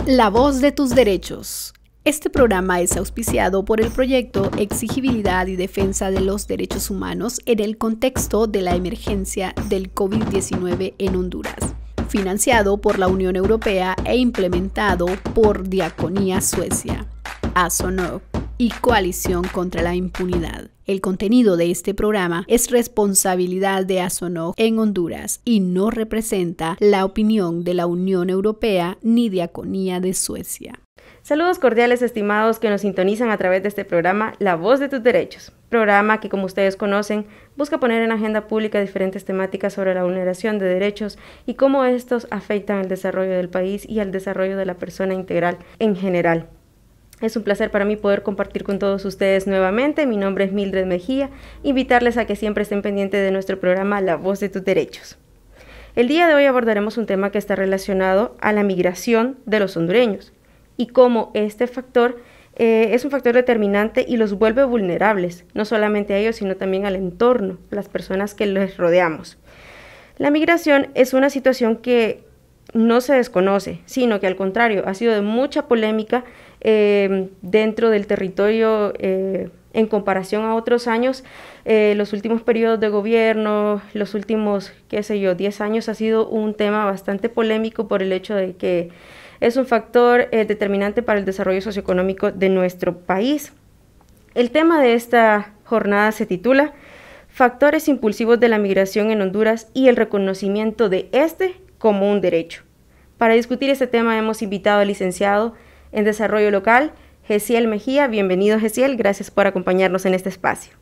La voz de tus derechos. Este programa es auspiciado por el proyecto Exigibilidad y Defensa de los Derechos Humanos en el contexto de la emergencia del COVID-19 en Honduras, financiado por la Unión Europea e implementado por Diaconía Suecia, ASONOG y Coalición contra la Impunidad. El contenido de este programa es responsabilidad de ASONOG en Honduras y no representa la opinión de la Unión Europea ni Diaconía de Suecia. Saludos cordiales estimados que nos sintonizan a través de este programa La Voz de tus Derechos, programa que, como ustedes conocen, busca poner en agenda pública diferentes temáticas sobre la vulneración de derechos y cómo estos afectan el desarrollo del país y el desarrollo de la persona integral en general. Es un placer para mí poder compartir con todos ustedes nuevamente. Mi nombre es Mildred Mejía, invitarles a que siempre estén pendientes de nuestro programa La Voz de tus Derechos. El día de hoy abordaremos un tema que está relacionado a la migración de los hondureños y cómo este factor es un factor determinante y los vuelve vulnerables, no solamente a ellos, sino también al entorno, a las personas que les rodeamos. La migración es una situación que no se desconoce, sino que al contrario, ha sido de mucha polémica dentro del territorio en comparación a otros años. Los últimos periodos de gobierno, los últimos, 10 años ha sido un tema bastante polémico por el hecho de que es un factor determinante para el desarrollo socioeconómico de nuestro país. El tema de esta jornada se titula Factores impulsivos de la migración en Honduras y el reconocimiento de este como un derecho. Para discutir este tema hemos invitado al licenciado en Desarrollo Local, Gesiel Mejía. Bienvenido, Gesiel, gracias por acompañarnos en este espacio.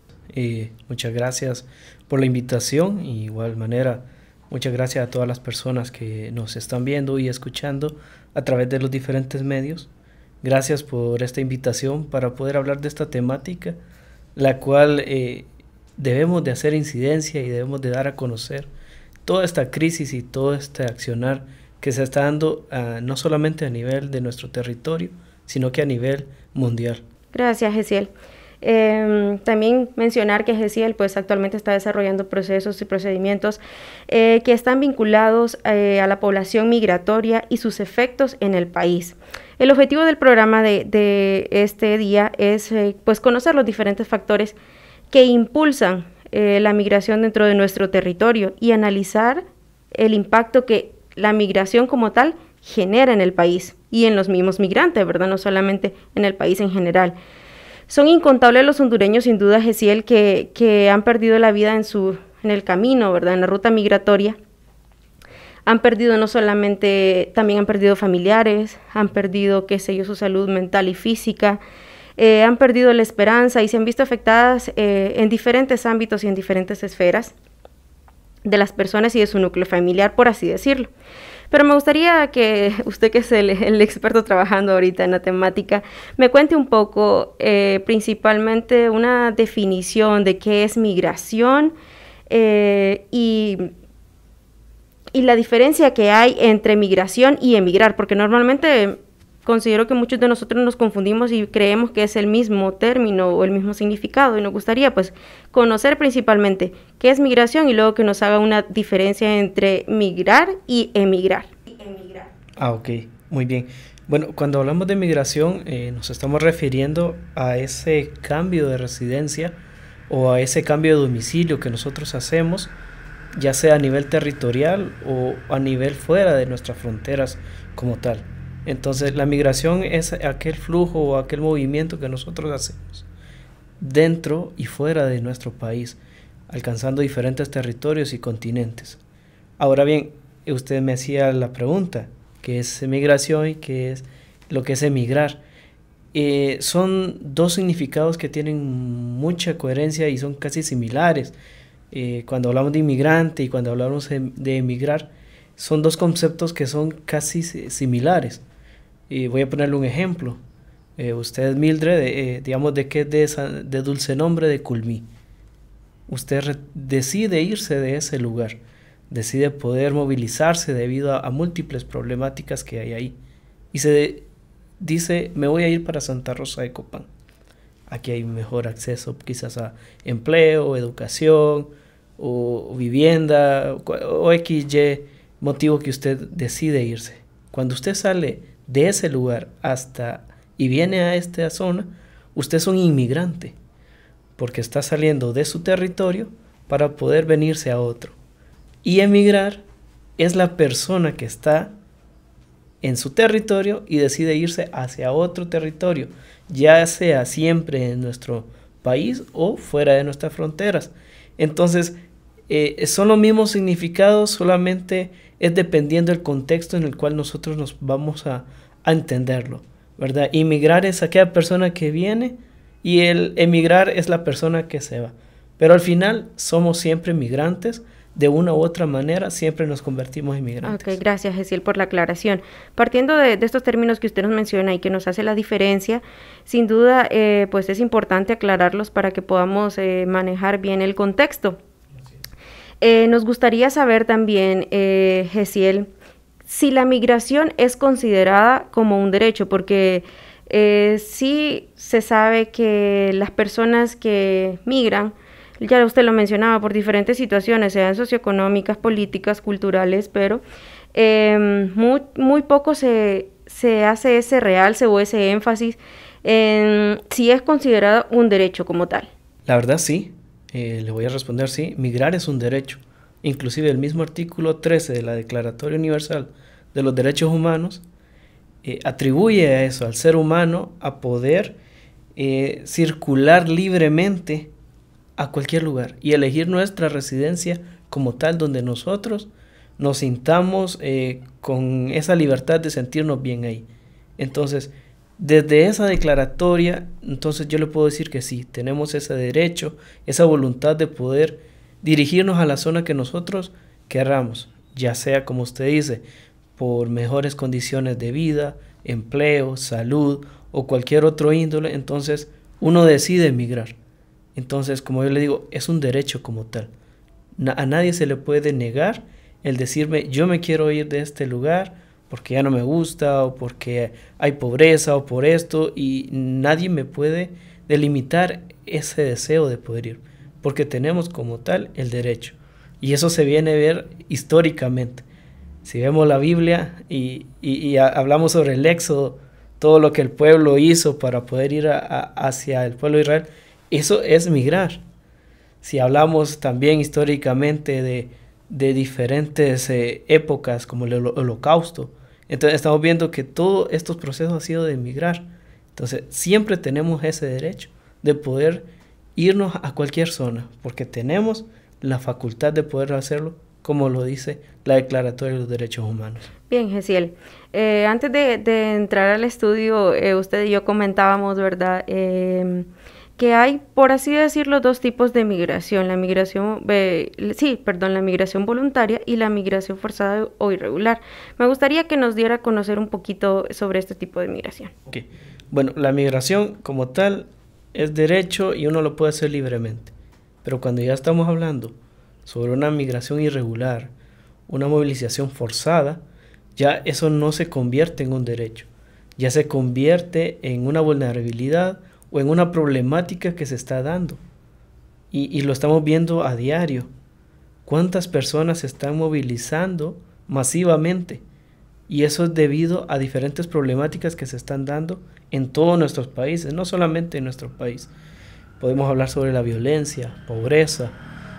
Muchas gracias por la invitación y de igual manera muchas gracias a todas las personas que nos están viendo y escuchando a través de los diferentes medios. Gracias por esta invitación para poder hablar de esta temática, la cual debemos de hacer incidencia y debemos de dar a conocer toda esta crisis y todo este accionar que se está dando no solamente a nivel de nuestro territorio, sino que a nivel mundial. Gracias, Gesiel. También mencionar que Gesiel pues actualmente está desarrollando procesos y procedimientos que están vinculados a la población migratoria y sus efectos en el país. El objetivo del programa de este día es pues conocer los diferentes factores que impulsan la migración dentro de nuestro territorio y analizar el impacto que la migración como tal genera en el país y en los mismos migrantes, ¿verdad? No solamente en el país en general. Son incontables los hondureños, sin duda, Gesiel, que han perdido la vida en el camino, ¿verdad? En la ruta migratoria. Han perdido no solamente, también han perdido familiares, han perdido, su salud mental y física, han perdido la esperanza y se han visto afectadas en diferentes ámbitos y en diferentes esferas de las personas y de su núcleo familiar, por así decirlo. Pero me gustaría que usted, que es el experto trabajando ahorita en la temática, me cuente un poco, principalmente una definición de qué es migración y la diferencia que hay entre migración y emigrar, porque normalmente considero que muchos de nosotros nos confundimos y creemos que es el mismo término o el mismo significado, y nos gustaría pues conocer principalmente qué es migración y luego que nos haga una diferencia entre migrar y emigrar. Ok, muy bien. Bueno, cuando hablamos de migración nos estamos refiriendo a ese cambio de residencia o a ese cambio de domicilio que nosotros hacemos, ya sea a nivel territorial o a nivel fuera de nuestras fronteras como tal. Entonces la migración es aquel flujo o aquel movimiento que nosotros hacemos dentro y fuera de nuestro país, alcanzando diferentes territorios y continentes. Ahora bien, usted me hacía la pregunta, ¿qué es migración y qué es lo que es emigrar? Son dos significados que tienen mucha coherencia y son casi similares. Cuando hablamos de inmigrante y cuando hablamos de emigrar, son dos conceptos que son casi similares. Voy a ponerle un ejemplo. Usted, Mildred, digamos de qué es de dulce nombre de Culmí. Usted decide irse de ese lugar, decide poder movilizarse debido a múltiples problemáticas que hay ahí. Y se dice, me voy a ir para Santa Rosa de Copán. Aquí hay mejor acceso quizás a empleo, educación o vivienda o XY motivo que usted decide irse. Cuando usted sale de ese lugar hasta y viene a esta zona, usted es un inmigrante, porque está saliendo de su territorio para poder venirse a otro. Y emigrar es la persona que está en su territorio y decide irse hacia otro territorio, ya sea siempre en nuestro país o fuera de nuestras fronteras. Entonces, son los mismos significados, solamente es dependiendo del contexto en el cual nosotros nos vamos a entenderlo, ¿verdad? Inmigrar es aquella persona que viene y el emigrar es la persona que se va. Pero al final somos siempre migrantes, de una u otra manera siempre nos convertimos en migrantes. Ok, gracias, Gesiel, por la aclaración. Partiendo de estos términos que usted nos menciona y que nos hace la diferencia, sin duda pues es importante aclararlos para que podamos manejar bien el contexto. Nos gustaría saber también, Gesiel, si la migración es considerada como un derecho, porque sí se sabe que las personas que migran, ya usted lo mencionaba, por diferentes situaciones, sean socioeconómicas, políticas, culturales, pero muy poco se hace ese realce o ese énfasis en si es considerado un derecho como tal. La verdad sí, le voy a responder sí, migrar es un derecho. Inclusive el mismo artículo 13 de la Declaratoria Universal de los Derechos Humanos atribuye a eso, al ser humano, a poder circular libremente a cualquier lugar y elegir nuestra residencia como tal, donde nosotros nos sintamos con esa libertad de sentirnos bien ahí. Entonces, desde esa declaratoria, entonces yo le puedo decir que sí, tenemos ese derecho, esa voluntad de poder dirigirnos a la zona que nosotros querramos, ya sea, como usted dice, por mejores condiciones de vida, empleo, salud o cualquier otro índole. Entonces uno decide emigrar. Entonces, como yo le digo, es un derecho como tal. A nadie se le puede negar el decirme, yo me quiero ir de este lugar porque ya no me gusta, o porque hay pobreza, o por esto, y nadie me puede delimitar ese deseo de poder ir, porque tenemos como tal el derecho. Y eso se viene a ver históricamente. Si vemos la Biblia y hablamos sobre el Éxodo, todo lo que el pueblo hizo para poder ir hacia el pueblo de Israel, eso es migrar. Si hablamos también históricamente de diferentes épocas como el Holocausto, entonces estamos viendo que todos estos procesos han sido de migrar. Entonces siempre tenemos ese derecho de poder irnos a cualquier zona, porque tenemos la facultad de poder hacerlo, como lo dice la Declaratoria de los Derechos Humanos. Bien, Gesiel, antes de entrar al estudio, usted y yo comentábamos, ¿verdad?, que hay, por así decirlo, dos tipos de migración, la migración voluntaria y la migración forzada o irregular. Me gustaría que nos diera a conocer un poquito sobre este tipo de migración. Okay. Bueno, la migración como tal es derecho y uno lo puede hacer libremente, pero cuando ya estamos hablando sobre una migración irregular, una movilización forzada, ya eso no se convierte en un derecho, ya se convierte en una vulnerabilidad o en una problemática que se está dando. Y lo estamos viendo a diario. ¿Cuántas personas se están movilizando masivamente? Y eso es debido a diferentes problemáticas que se están dando en todos nuestros países, no solamente en nuestro país. Podemos hablar sobre la violencia, pobreza,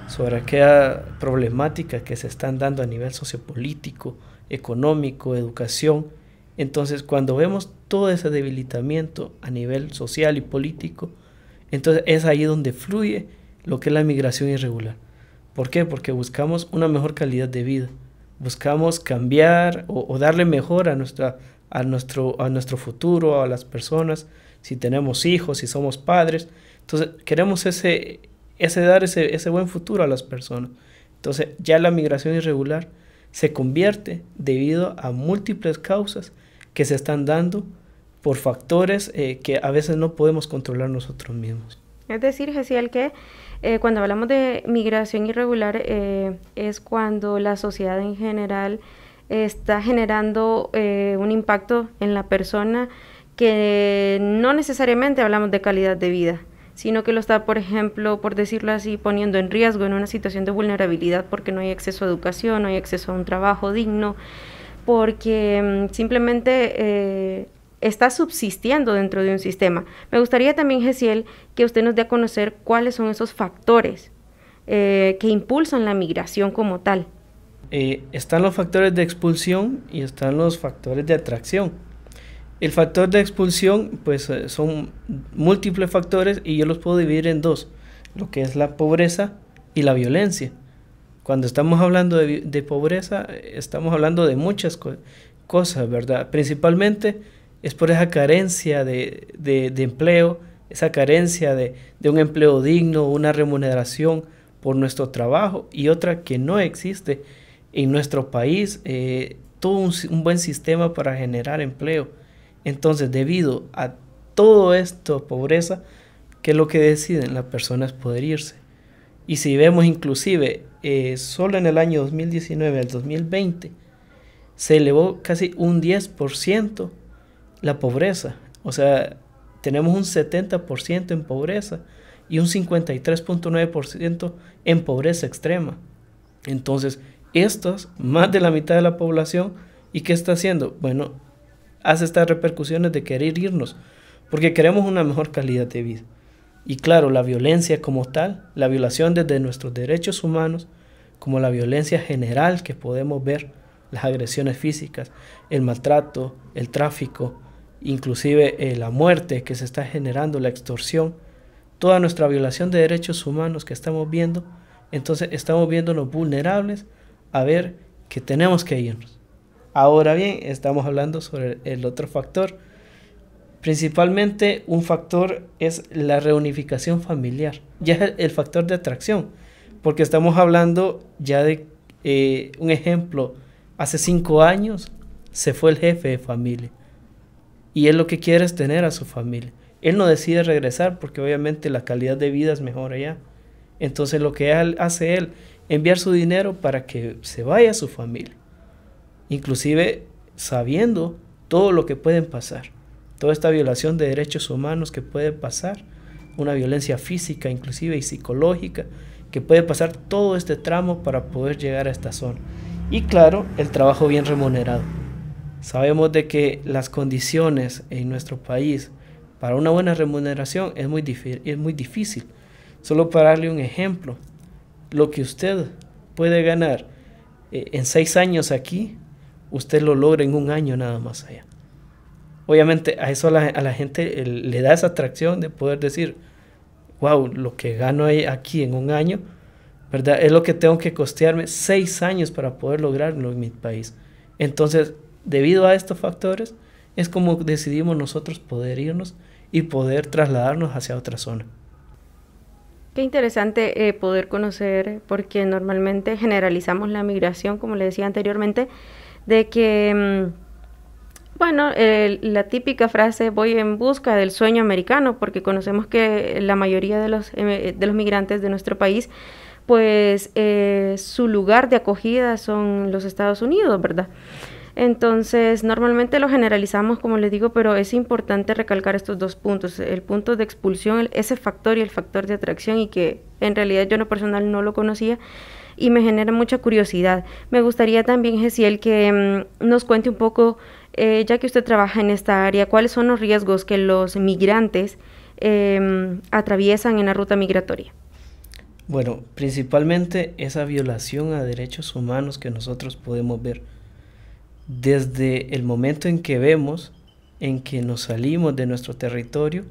sobre aquella problemática que se están dando a nivel sociopolítico, económico, educación. Entonces, cuando vemos todo ese debilitamiento a nivel social y político, entonces es ahí donde fluye lo que es la migración irregular. ¿Por qué? Porque buscamos una mejor calidad de vida, buscamos cambiar o darle mejor a nuestro futuro, a las personas, si tenemos hijos, si somos padres. Entonces, queremos dar ese buen futuro a las personas. Entonces, ya la migración irregular se convierte debido a múltiples causas que se están dando por factores que a veces no podemos controlar nosotros mismos. Es decir, Gesiel, que cuando hablamos de migración irregular es cuando la sociedad en general está generando un impacto en la persona que no necesariamente hablamos de calidad de vida, sino que lo está, por ejemplo, por decirlo así, poniendo en riesgo en una situación de vulnerabilidad porque no hay acceso a educación, no hay acceso a un trabajo digno, porque simplemente está subsistiendo dentro de un sistema. Me gustaría también, Gesiel, que usted nos dé a conocer cuáles son esos factores que impulsan la migración como tal. Están los factores de expulsión y están los factores de atracción. El factor de expulsión, pues son múltiples factores y yo los puedo dividir en dos, lo que es la pobreza y la violencia. Cuando estamos hablando de pobreza, estamos hablando de muchas cosas, ¿verdad? Principalmente es por esa carencia de empleo, esa carencia de un empleo digno, una remuneración por nuestro trabajo, y otra que no existe en nuestro país, todo un buen sistema para generar empleo. Entonces, debido a todo esto, pobreza, ¿qué es lo que deciden? Las personas poder irse. Y si vemos inclusive, solo en el año 2019 al 2020, se elevó casi un 10% la pobreza. O sea, tenemos un 70% en pobreza y un 53.9% en pobreza extrema. Entonces, estos, más de la mitad de la población, ¿y qué está haciendo? Bueno, hace estas repercusiones de querer irnos, porque queremos una mejor calidad de vida. Y claro, la violencia como tal, la violación desde nuestros derechos humanos, como la violencia general que podemos ver, las agresiones físicas, el maltrato, el tráfico, inclusive la muerte que se está generando, la extorsión, toda nuestra violación de derechos humanos que estamos viendo, entonces estamos viéndonos vulnerables a ver que tenemos que irnos. Ahora bien, estamos hablando sobre el otro factor. Principalmente un factor es la reunificación familiar, ya es el factor de atracción, porque estamos hablando ya de un ejemplo, hace 5 años se fue el jefe de familia y él lo que quiere es tener a su familia. Él no decide regresar porque obviamente la calidad de vida es mejor allá. Entonces lo que hace él, enviar su dinero para que se vaya a su familia, inclusive sabiendo todo lo que pueden pasar, toda esta violación de derechos humanos que puede pasar, una violencia física inclusive y psicológica, que puede pasar todo este tramo para poder llegar a esta zona. Y claro, el trabajo bien remunerado. Sabemos de que las condiciones en nuestro país para una buena remuneración es muy difícil. Solo para darle un ejemplo, lo que usted puede ganar en 6 años aquí, usted lo logra en 1 año nada más allá. Obviamente a eso a la gente le da esa atracción de poder decir, wow, lo que gano aquí en 1 año, ¿verdad? Es lo que tengo que costearme 6 años para poder lograrlo en mi país. Entonces, debido a estos factores, es como decidimos nosotros poder irnos y poder trasladarnos hacia otra zona. Qué interesante poder conocer, porque normalmente generalizamos la migración, como le decía anteriormente, de que, la típica frase, voy en busca del sueño americano, porque conocemos que la mayoría de los migrantes de nuestro país, pues su lugar de acogida son los Estados Unidos, ¿verdad? Entonces, normalmente lo generalizamos, como les digo, pero es importante recalcar estos 2 puntos, el punto de expulsión, ese factor y el factor de atracción, y que en realidad yo en lo personal no lo conocía y me genera mucha curiosidad. Me gustaría también, Gesiel, que nos cuente un poco, ya que usted trabaja en esta área, cuáles son los riesgos que los migrantes atraviesan en la ruta migratoria. Bueno, principalmente esa violación a derechos humanos que nosotros podemos ver. Desde el momento en que vemos, en que nos salimos de nuestro territorio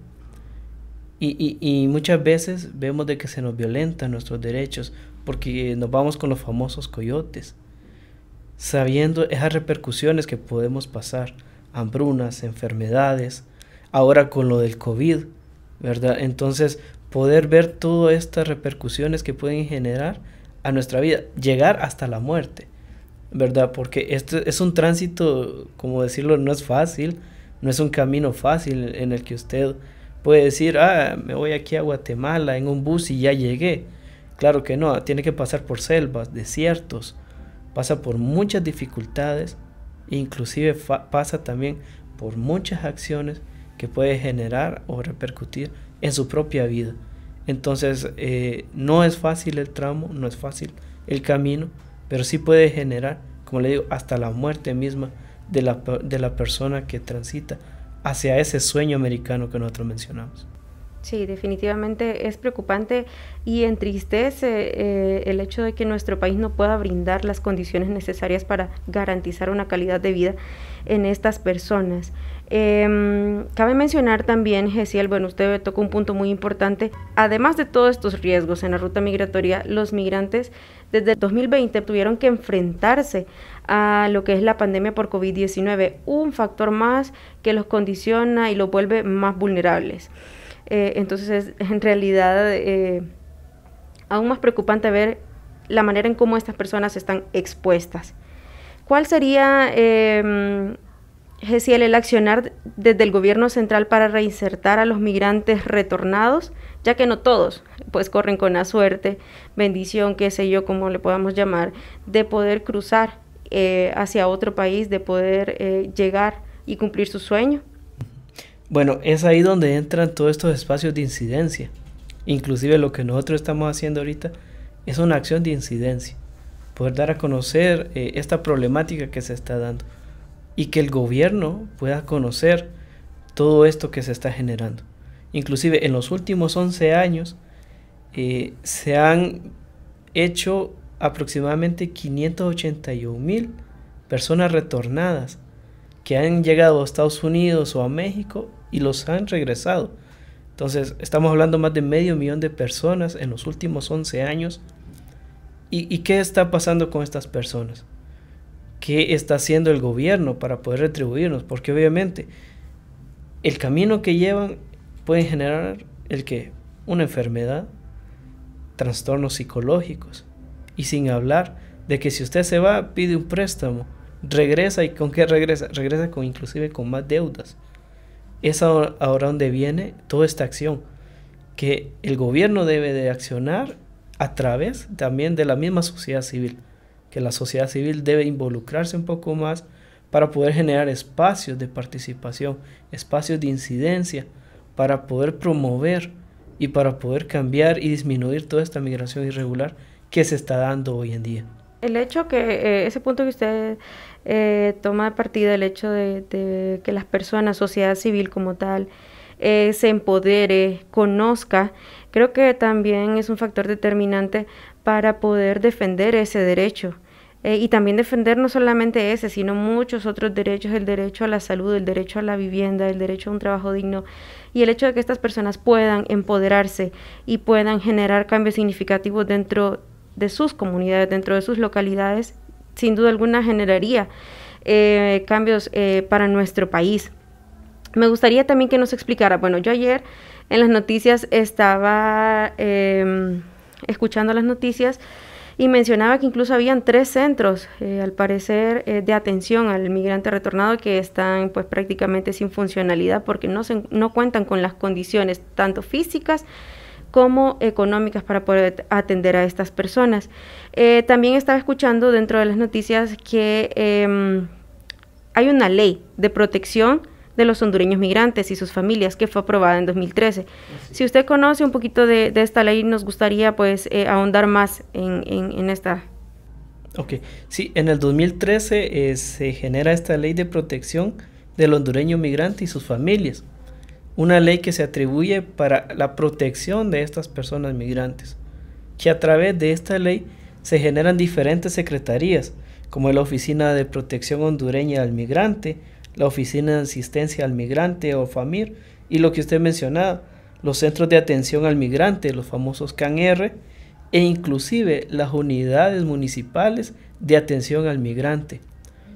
y muchas veces vemos de que se nos violentan nuestros derechos porque nos vamos con los famosos coyotes, sabiendo esas repercusiones que podemos pasar, hambrunas, enfermedades, ahora con lo del COVID, ¿verdad? Entonces, poder ver todas estas repercusiones que pueden generar a nuestra vida, llegar hasta la muerte, ¿verdad? Porque esto es un tránsito, como decirlo, no es fácil, no es un camino fácil en el que usted puede decir, me voy aquí a Guatemala en un bus y ya llegué. Claro que no, tiene que pasar por selvas, desiertos, pasa por muchas dificultades, inclusive pasa también por muchas acciones que puede generar o repercutir en su propia vida. Entonces, no es fácil el tramo, no es fácil el camino, pero sí puede generar, como le digo, hasta la muerte misma de la persona que transita hacia ese sueño americano que nosotros mencionamos. Sí, definitivamente es preocupante y entristece el hecho de que nuestro país no pueda brindar las condiciones necesarias para garantizar una calidad de vida en estas personas. Cabe mencionar también, Gesiel, bueno, usted tocó un punto muy importante. Además de todos estos riesgos en la ruta migratoria, los migrantes desde el 2020 tuvieron que enfrentarse a lo que es la pandemia por COVID-19, un factor más que los condiciona y los vuelve más vulnerables. Entonces es en realidad aún más preocupante ver la manera en cómo estas personas están expuestas. ¿Cuál sería, Gesiel, el accionar desde el gobierno central para reinsertar a los migrantes retornados, ya que no todos pues corren con la suerte, bendición, qué sé yo, como le podamos llamar, de poder cruzar hacia otro país, de poder llegar y cumplir su sueño? Bueno, es ahí donde entran todos estos espacios de incidencia. Inclusive lo que nosotros estamos haciendo ahorita es una acción de incidencia. Poder dar a conocer esta problemática que se está dando y que el gobierno pueda conocer todo esto que se está generando. Inclusive en los últimos 11 años se han hecho aproximadamente 581,000 personas retornadas que han llegado a Estados Unidos o a México y los han regresado. Entonces estamos hablando más de 500,000 de personas en los últimos 11 años. ¿Y qué está pasando con estas personas? ¿Qué está haciendo el gobierno para poder retribuirnos? Porque obviamente el camino que llevan puede generar una enfermedad, trastornos psicológicos, y sin hablar de que si usted se va, pide un préstamo, regresa, ¿y con qué regresa? Regresa inclusive con más deudas. Es ahora donde viene toda esta acción, que el gobierno debe de accionar a través también de la misma sociedad civil, que la sociedad civil debe involucrarse un poco más para poder generar espacios de participación, espacios de incidencia, para poder promover y para poder cambiar y disminuir toda esta migración irregular que se está dando hoy en día. El hecho que, ese punto que usted toma de partida, el hecho de que las personas, sociedad civil como tal, se empodere, conozca, creo que también es un factor determinante para poder defender ese derecho. Y también defender no solamente ese, sino muchos otros derechos, el derecho a la salud, el derecho a la vivienda, el derecho a un trabajo digno, y el hecho de que estas personas puedan empoderarse y puedan generar cambios significativos dentro de sus comunidades, dentro de sus localidades, sin duda alguna generaría cambios para nuestro país. Me gustaría también que nos explicara, bueno, yo ayer en las noticias estaba escuchando las noticias y mencionaba que incluso habían 3 centros, al parecer, de atención al migrante retornado que están pues prácticamente sin funcionalidad porque no cuentan con las condiciones tanto físicas como económicas para poder atender a estas personas. También estaba escuchando dentro de las noticias que hay una ley de protección de los hondureños migrantes y sus familias que fue aprobada en 2013. Si usted conoce un poquito de esta ley, nos gustaría pues ahondar más en esta. Ok, sí, en el 2013 se genera esta ley de protección del hondureño migrante y sus familias. Una ley que se atribuye para la protección de estas personas migrantes, que a través de esta ley se generan diferentes secretarías, como la Oficina de Protección Hondureña al Migrante, la Oficina de Asistencia al Migrante o FAMIR, y lo que usted mencionaba, los Centros de Atención al Migrante, los famosos CANR, e inclusive las unidades municipales de atención al migrante.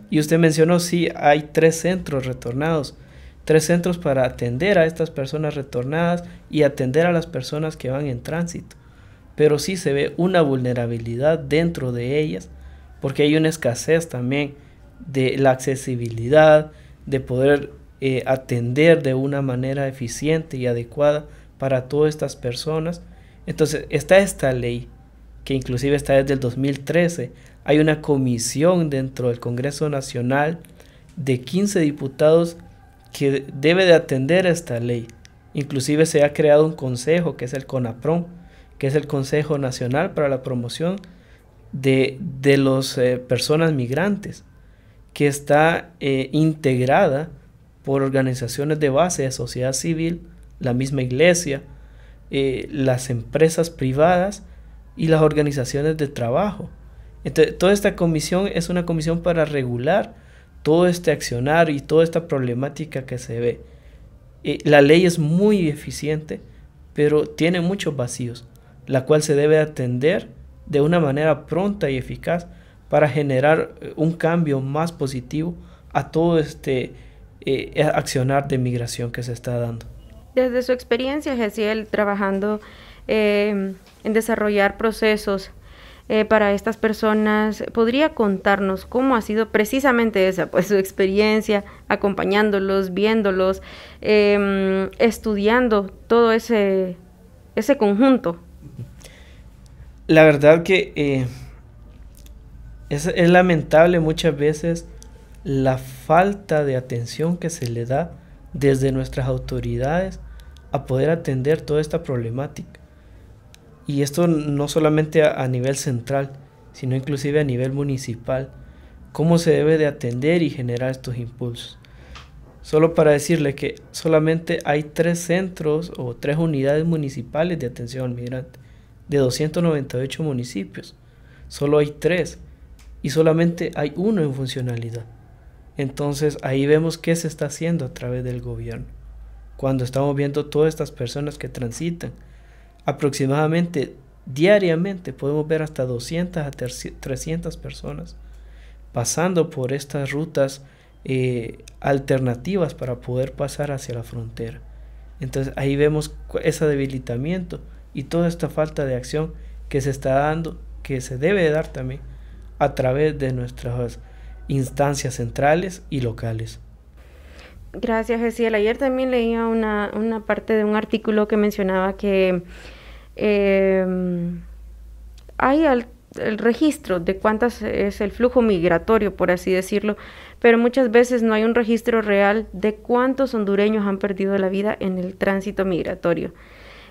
Y usted mencionó, sí, hay 3 centros retornados, 3 centros para atender a estas personas retornadas y atender a las personas que van en tránsito. Pero sí se ve una vulnerabilidad dentro de ellas, porque hay una escasez también de la accesibilidad, de poder atender de una manera eficiente y adecuada para todas estas personas. Entonces está esta ley, que inclusive está desde el 2013. Hay una comisión dentro del Congreso Nacional de 15 diputados que debe de atender a esta ley. Inclusive se ha creado un consejo que es el CONAPROM, que es el Consejo Nacional para la Promoción de las personas migrantes, que está integrada por organizaciones de base de sociedad civil, la misma iglesia, las empresas privadas y las organizaciones de trabajo. Entonces, toda esta comisión es una comisión para regular todo este accionar y toda esta problemática que se ve. La ley es muy eficiente, pero tiene muchos vacíos, la cual se debe atender de una manera pronta y eficaz para generar un cambio más positivo a todo este accionar de migración que se está dando. Desde su experiencia, Gesiel, trabajando en desarrollar procesos para estas personas, ¿podría contarnos cómo ha sido precisamente esa, pues, su experiencia, acompañándolos, viéndolos, estudiando todo ese conjunto? La verdad que es lamentable muchas veces la falta de atención que se le da desde nuestras autoridades a poder atender toda esta problemática. Y esto no solamente a nivel central, sino inclusive a nivel municipal. Cómo se debe de atender y generar estos impulsos. Solo para decirle que solamente hay 3 centros o 3 unidades municipales de atención al migrante. De 298 municipios, solo hay 3 y solamente hay 1 en funcionalidad. Entonces ahí vemos qué se está haciendo a través del gobierno. Cuando estamos viendo todas estas personas que transitan, aproximadamente diariamente podemos ver hasta 200 a 300 personas pasando por estas rutas alternativas para poder pasar hacia la frontera. Entonces ahí vemos ese debilitamiento y toda esta falta de acción que se está dando, que se debe de dar también a través de nuestras instancias centrales y locales. Gracias, Gesiel. Ayer también leía una parte de un artículo que mencionaba que hay el registro de cuántas es el flujo migratorio, por así decirlo, pero muchas veces no hay un registro real de cuántos hondureños han perdido la vida en el tránsito migratorio.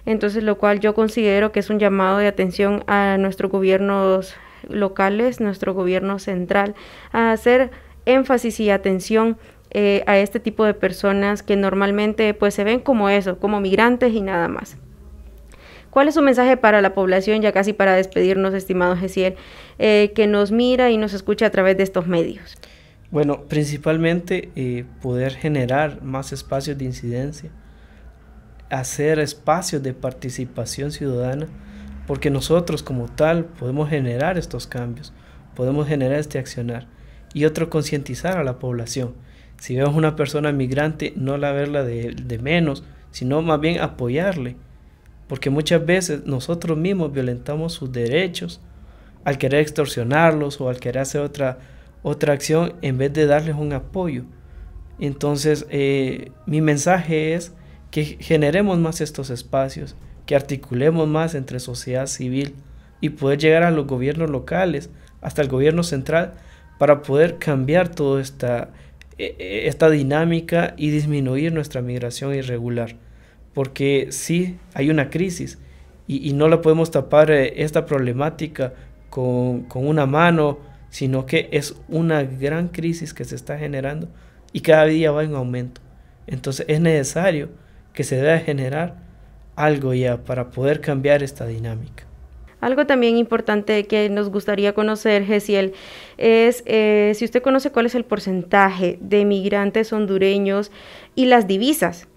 Entonces, lo cual yo considero que es un llamado de atención a nuestros gobiernos locales, nuestro gobierno central, a hacer énfasis y atención a este tipo de personas que normalmente pues se ven como eso, como migrantes y nada más. ¿Cuál es su mensaje para la población, ya casi para despedirnos, estimado Gesiel, que nos mira y nos escucha a través de estos medios? Bueno, principalmente poder generar más espacios de incidencia, hacer espacios de participación ciudadana, porque nosotros como tal podemos generar estos cambios, podemos generar este accionar. Y otro, concientizar a la población. Si vemos una persona migrante, no la verla de menos, sino más bien apoyarle, porque muchas veces nosotros mismos violentamos sus derechos al querer extorsionarlos o al querer hacer otra acción en vez de darles un apoyo. Entonces mi mensaje es que generemos más estos espacios, que articulemos más entre sociedad civil y poder llegar a los gobiernos locales, hasta el gobierno central, para poder cambiar toda esta dinámica y disminuir nuestra migración irregular. Porque sí hay una crisis y no la podemos tapar esta problemática con una mano, sino que es una gran crisis que se está generando y cada día va en aumento. Entonces es necesario que se deba generar algo ya para poder cambiar esta dinámica. Algo también importante que nos gustaría conocer, Gesiel, es si usted conoce cuál es el porcentaje de migrantes hondureños y las divisas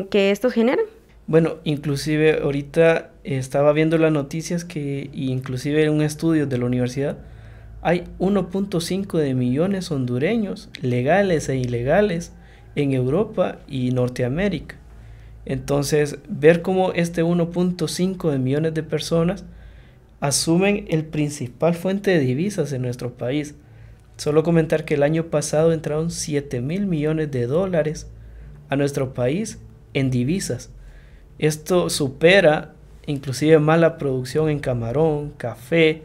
que estos generan. Bueno, inclusive ahorita estaba viendo las noticias que inclusive en un estudio de la universidad hay 1.5 de millones hondureños legales e ilegales en Europa y Norteamérica. Entonces, ver cómo este 1.5 de millones de personas asumen el principal fuente de divisas en nuestro país. Solo comentar que el año pasado entraron $7,000 millones a nuestro país en divisas. Esto supera inclusive más la producción en camarón, café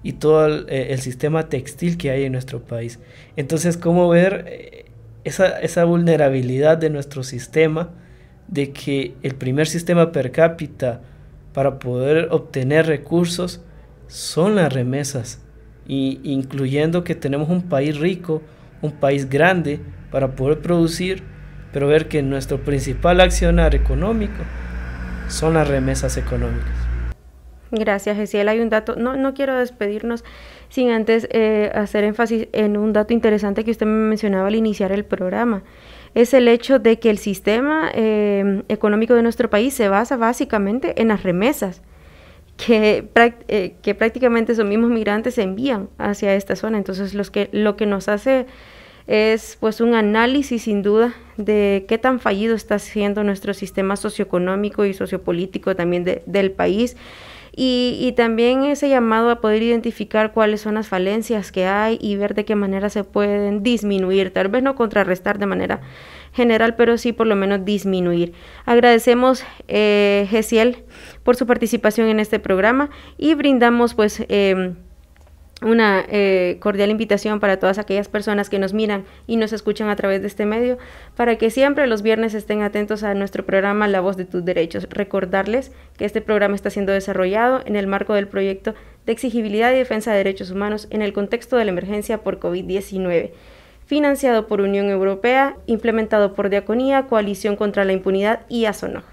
y todo el sistema textil que hay en nuestro país. Entonces, ¿cómo ver esa vulnerabilidad de nuestro sistema, de que el primer sistema per cápita para poder obtener recursos son las remesas? y incluyendo que tenemos un país rico, un país grande para poder producir, pero ver que nuestro principal accionar económico son las remesas económicas. Gracias, Gesiel. Hay un dato, no quiero despedirnos sin antes hacer énfasis en un dato interesante que usted me mencionaba al iniciar el programa. Es el hecho de que el sistema económico de nuestro país se basa básicamente en las remesas, que prácticamente esos mismos migrantes se envían hacia esta zona. Entonces, lo que nos hace es pues un análisis sin duda de qué tan fallido está siendo nuestro sistema socioeconómico y sociopolítico también del país. Y también ese llamado a poder identificar cuáles son las falencias que hay y ver de qué manera se pueden disminuir, tal vez no contrarrestar de manera general, pero sí por lo menos disminuir. Agradecemos, Gesiel, por su participación en este programa y brindamos pues una cordial invitación para todas aquellas personas que nos miran y nos escuchan a través de este medio, para que siempre los viernes estén atentos a nuestro programa La Voz de tus Derechos. Recordarles que este programa está siendo desarrollado en el marco del proyecto de exigibilidad y defensa de derechos humanos en el contexto de la emergencia por COVID-19, financiado por Unión Europea, implementado por Diaconía, Coalición contra la Impunidad y ASONOG.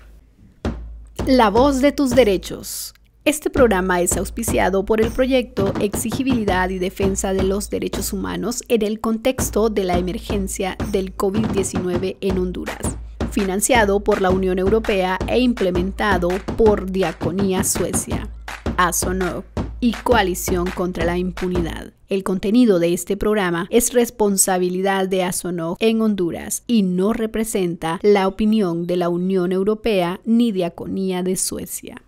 La Voz de tus Derechos. Este programa es auspiciado por el proyecto Exigibilidad y Defensa de los Derechos Humanos en el contexto de la emergencia del COVID-19 en Honduras, financiado por la Unión Europea e implementado por Diaconía Suecia, ASONOG y Coalición contra la Impunidad. El contenido de este programa es responsabilidad de ASONOG en Honduras y no representa la opinión de la Unión Europea ni Diaconía de Suecia.